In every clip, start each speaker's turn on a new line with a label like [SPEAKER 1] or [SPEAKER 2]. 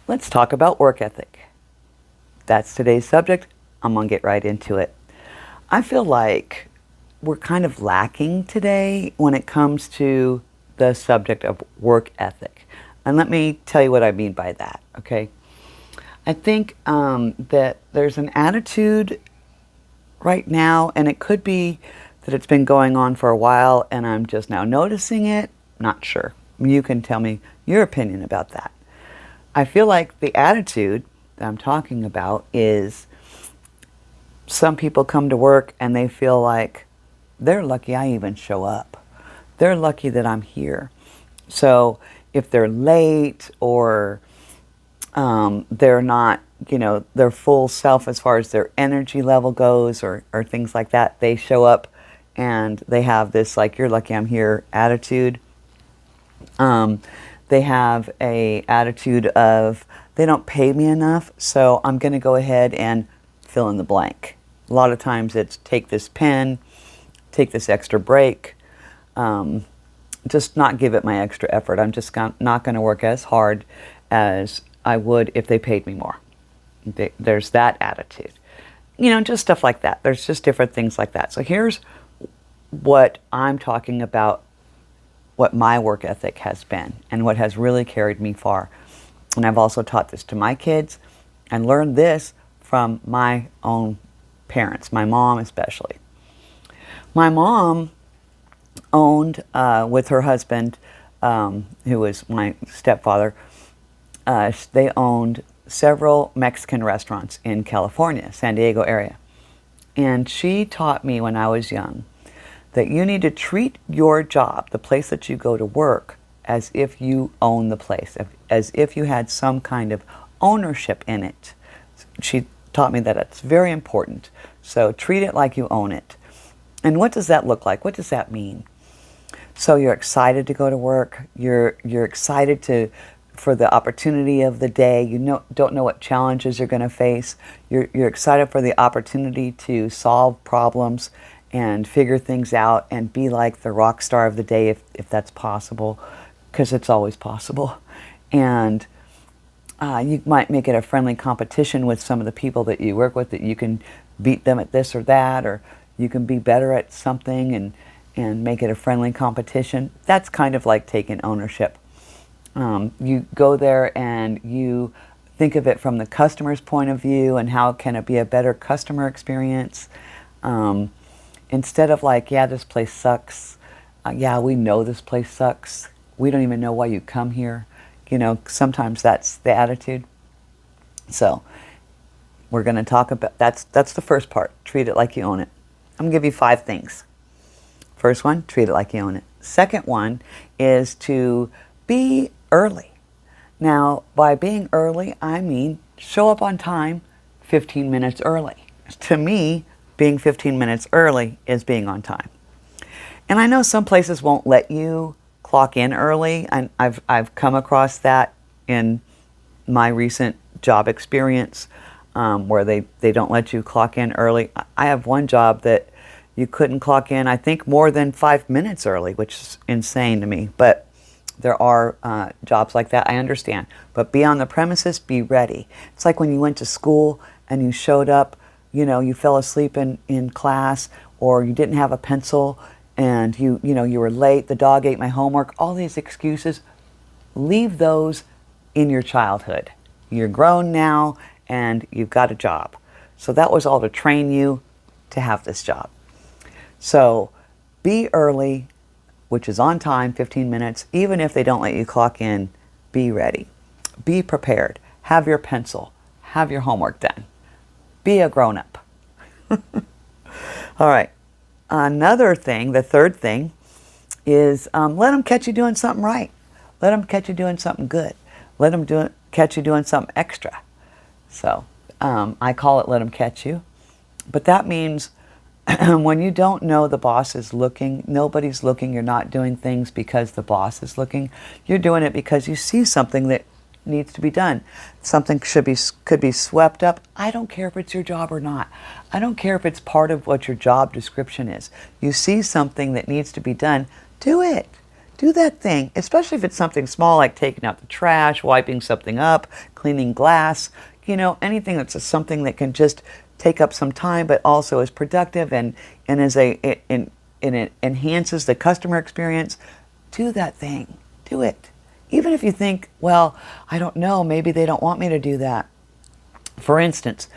[SPEAKER 1] Let's talk about work ethic. That's today's subject. I'm going to get right into it. I feel like we're kind of lacking today when it comes to the subject of work ethic. And let me tell you what I mean by that, okay? I think that there's an attitude right now, and it could be that it's been going on for a while and I'm just now noticing it. Not sure. You can tell me your opinion about that. I feel like the attitude that I'm talking about is some people come to work and they feel like they're lucky I even show up. They're lucky that I'm here. So if they're late or they're not, their full self as far as their energy level goes or things like that, they show up and they have this like, you're lucky I'm here attitude. They have a attitude of they don't pay me enough, so I'm going to go ahead and fill in the blank. A lot of times it's take this pen, take this extra break, just not give it my extra effort. I'm just not going to work as hard as I would if they paid me more. There's that attitude. Just stuff like that. There's just different things like that. So here's what I'm talking about, what my work ethic has been and what has really carried me far. And I've also taught this to my kids and learned this from my own parents, my mom especially. My mom owned, with her husband, who was my stepfather, they owned several Mexican restaurants in California, San Diego area. And she taught me when I was young that you need to treat your job, the place that you go to work, as if you own the place, as if you had some kind of ownership in it. She taught me that it's very important. So treat it like you own it. And what does that look like? What does that mean? So you're excited to go to work. You're excited for the opportunity of the day. Don't know what challenges you're going to face. You're excited for the opportunity to solve problems and figure things out and be like the rock star of the day if that's possible, because it's always possible. And you might make it a friendly competition with some of the people that you work with, that you can beat them at this or that, or you can be better at something and make it a friendly competition. That's kind of like taking ownership. You go there and you think of it from the customer's point of view and how can it be a better customer experience. Instead of like, yeah, this place sucks. Yeah, we know this place sucks. We don't even know why you come here. Sometimes that's the attitude. So we're going to talk about, that's the first part. Treat it like you own it. I'm going to give you 5 things. First one, treat it like you own it. Second one is to be early. Now, by being early, I mean show up on time 15 minutes early. To me, being 15 minutes early is being on time. And I know some places won't let you clock in early. I've come across that in my recent job experience, where they don't let you clock in early. I have one job that you couldn't clock in, I think, more than 5 minutes early, which is insane to me. But there are jobs like that, I understand. But be on the premises, be ready. It's like when you went to school and you showed up, you fell asleep in class, or you didn't have a pencil, and you were late, the dog ate my homework, all these excuses. Leave those in your childhood. You're grown now and you've got a job. So that was all to train you to have this job. So be early, which is on time, 15 minutes. Even if they don't let you clock in, be ready. Be prepared. Have your pencil. Have your homework done. Be a grown-up. All right. Another thing, the third thing, is let them catch you doing something right. Let them catch you doing something good. Let them catch you doing something extra. So I call it let them catch you. But that means when you don't know the boss is looking, nobody's looking, you're not doing things because the boss is looking. You're doing it because you see something that needs to be done. Something could be swept up. I don't care if it's your job or not. I don't care if it's part of what your job description is. You see something that needs to be done, do it. do that thing, especially if it's something small like taking out the trash, wiping something up, cleaning glass, anything that's something that can just take up some time but also is productive and it enhances the customer experience. Do that thing. Do it. Even if you think, well, I don't know, maybe they don't want me to do that. For instance,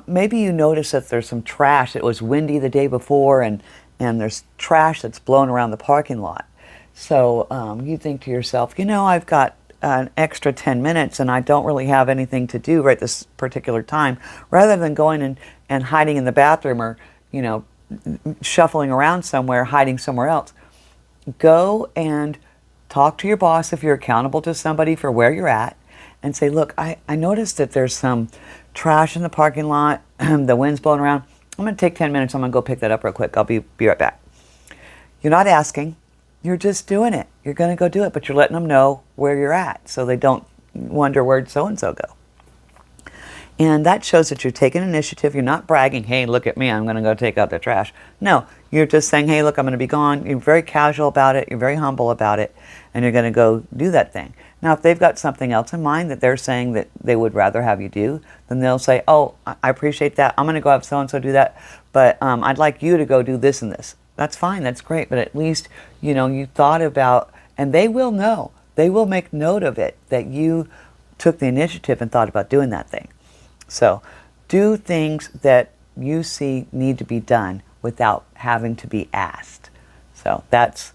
[SPEAKER 1] maybe you notice that there's some trash. It was windy the day before and there's trash that's blown around the parking lot. So you think to yourself, I've got an extra 10 minutes and I don't really have anything to do right this particular time. Rather than going and hiding in the bathroom or, shuffling around somewhere, hiding somewhere else, go and talk to your boss if you're accountable to somebody for where you're at and say, look, I noticed that there's some trash in the parking lot. The wind's blowing around. I'm going to take 10 minutes. I'm going to go pick that up real quick. I'll be right back. You're not asking. You're just doing it. You're going to go do it, but you're letting them know where you're at so they don't wonder where'd so-and-so go. And that shows that you're taking initiative. You're not bragging, hey, look at me, I'm going to go take out the trash. No, you're just saying, hey, look, I'm going to be gone. You're very casual about it. You're very humble about it. And you're going to go do that thing. Now, if they've got something else in mind that they're saying that they would rather have you do, then they'll say, oh, I appreciate that. I'm going to go have so-and-so do that. But I'd like you to go do this and this. That's fine. That's great. But at least, you thought about, and they will know. They will make note of it, that you took the initiative and thought about doing that thing. So do things that you see need to be done without having to be asked. So that's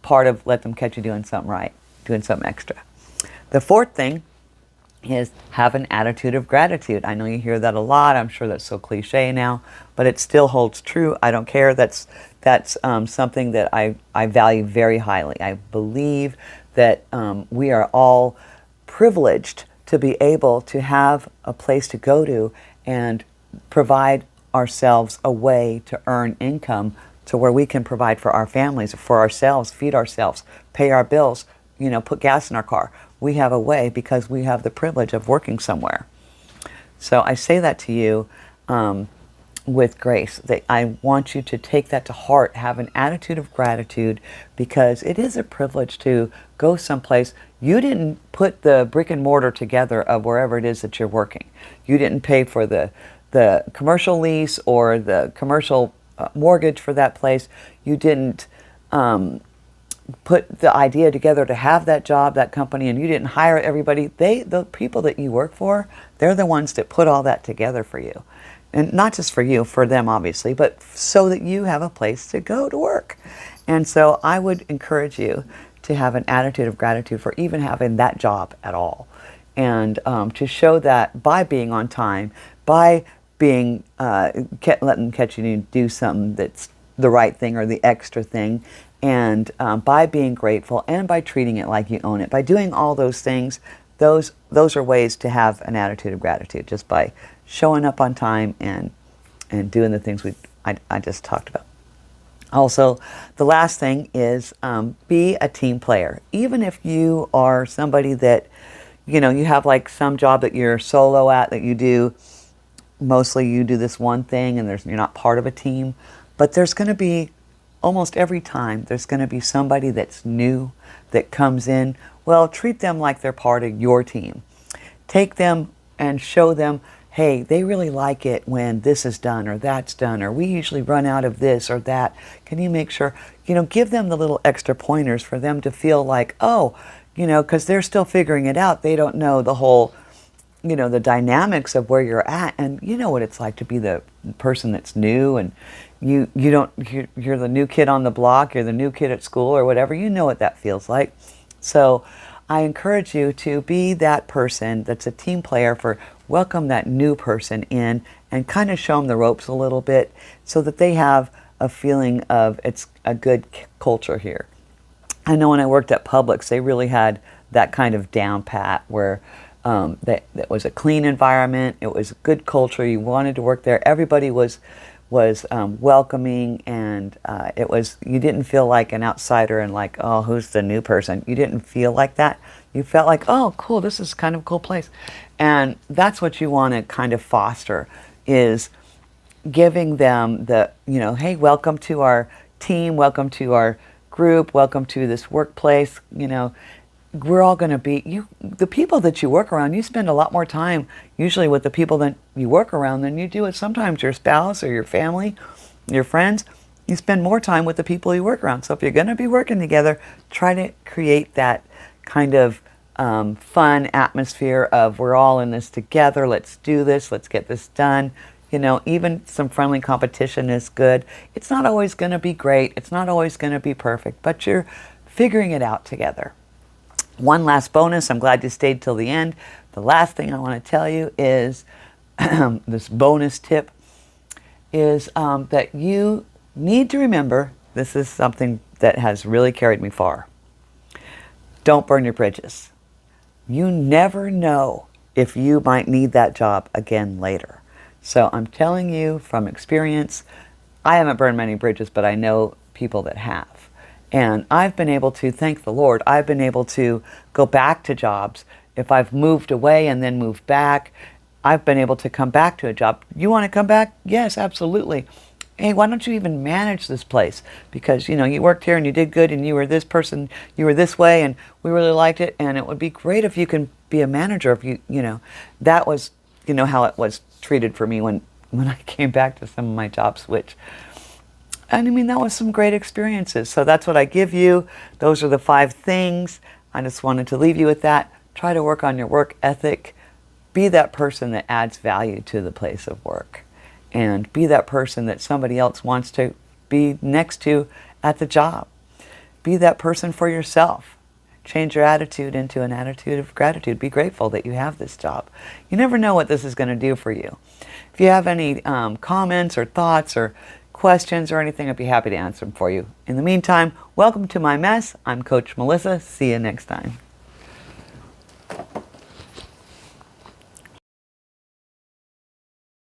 [SPEAKER 1] part of let them catch you doing something right, doing something extra. The fourth thing is have an attitude of gratitude. I know you hear that a lot. I'm sure that's so cliche now, but it still holds true. I don't care. That's something that I value very highly. I believe that we are all privileged to be able to have a place to go to and provide ourselves a way to earn income to where we can provide for our families, for ourselves, feed ourselves, pay our bills, put gas in our car. We have a way because we have the privilege of working somewhere. So I say that to you with grace, that I want you to take that to heart, have an attitude of gratitude, because it is a privilege to go someplace. You didn't put the brick and mortar together of wherever it is that you're working. You didn't pay for the commercial lease or the commercial mortgage for that place. You didn't put the idea together to have that job, that company, and you didn't hire everybody. The people that you work for, they're the ones that put all that together for you. And not just for you, for them obviously, but so that you have a place to go to work. And so I would encourage you to have an attitude of gratitude for even having that job at all. And to show that by being on time, by being letting them catch you to do something that's the right thing or the extra thing, and by being grateful and by treating it like you own it, by doing all those things, those are ways to have an attitude of gratitude, just by showing up on time and doing the things I just talked about. Also, the last thing is be a team player. Even if you are somebody that, you have like some job that you're solo at, that you do, mostly you do this one thing and you're not part of a team, but there's going to be, almost every time, there's going to be somebody that's new that comes in. Well, treat them like they're part of your team. Take them and show them, hey, they really like it when this is done or that's done, or we usually run out of this or that. Can you make sure, give them the little extra pointers for them to feel like, oh, because they're still figuring it out. They don't know the whole, the dynamics of where you're at. And you know what it's like to be the person that's new, and you're the new kid on the block, you're the new kid at school or whatever. You know what that feels like. So I encourage you to be that person that's a team player, for welcome that new person in and kind of show them the ropes a little bit so that they have a feeling of it's a good culture here. I know when I worked at Publix, they really had that kind of down pat where that was a clean environment, it was a good culture, you wanted to work there, everybody was welcoming, and you didn't feel like an outsider and like, oh, who's the new person? You didn't feel like that. You felt like, oh, cool, this is kind of a cool place. And that's what you want to kind of foster, is giving them the, hey, welcome to our team, welcome to our group, welcome to this workplace. You know, we're all going to be the people that you work around. You spend a lot more time usually with the people that you work around than you do with sometimes your spouse or your family, your friends. You spend more time with the people you work around. So if you're going to be working together, try to create that kind of fun atmosphere of we're all in this together. Let's do this. Let's get this done. You know, even some friendly competition is good. It's not always going to be great. It's not always going to be perfect, but you're figuring it out together. One last bonus. I'm glad you stayed till the end. The last thing I want to tell you is this bonus tip is that you need to remember, this is something that has really carried me far. Don't burn your bridges. You never know if you might need that job again later. So I'm telling you from experience, I haven't burned many bridges, but I know people that have. And I've been able to, thank the Lord, I've been able to go back to jobs. If I've moved away and then moved back, I've been able to come back to a job. You want to come back? Yes, absolutely. Hey, why don't you even manage this place? Because, you know, you worked here and you did good and you were this person, you were this way and we really liked it. And it would be great if you can be a manager. If you know, that was, you know, how it was treated for me when I came back to some of my job switch. And I mean, that was some great experiences. So that's what I give you. Those are the 5 things. I just wanted to leave you with that. Try to work on your work ethic. Be that person that adds value to the place of work. And be that person that somebody else wants to be next to at the job. Be that person for yourself. Change your attitude into an attitude of gratitude. Be grateful that you have this job. You never know what this is going to do for you. If you have any comments or thoughts or questions or anything, I'd be happy to answer them for you. In the meantime, welcome to my mess. I'm Coach Melissa. See you next time.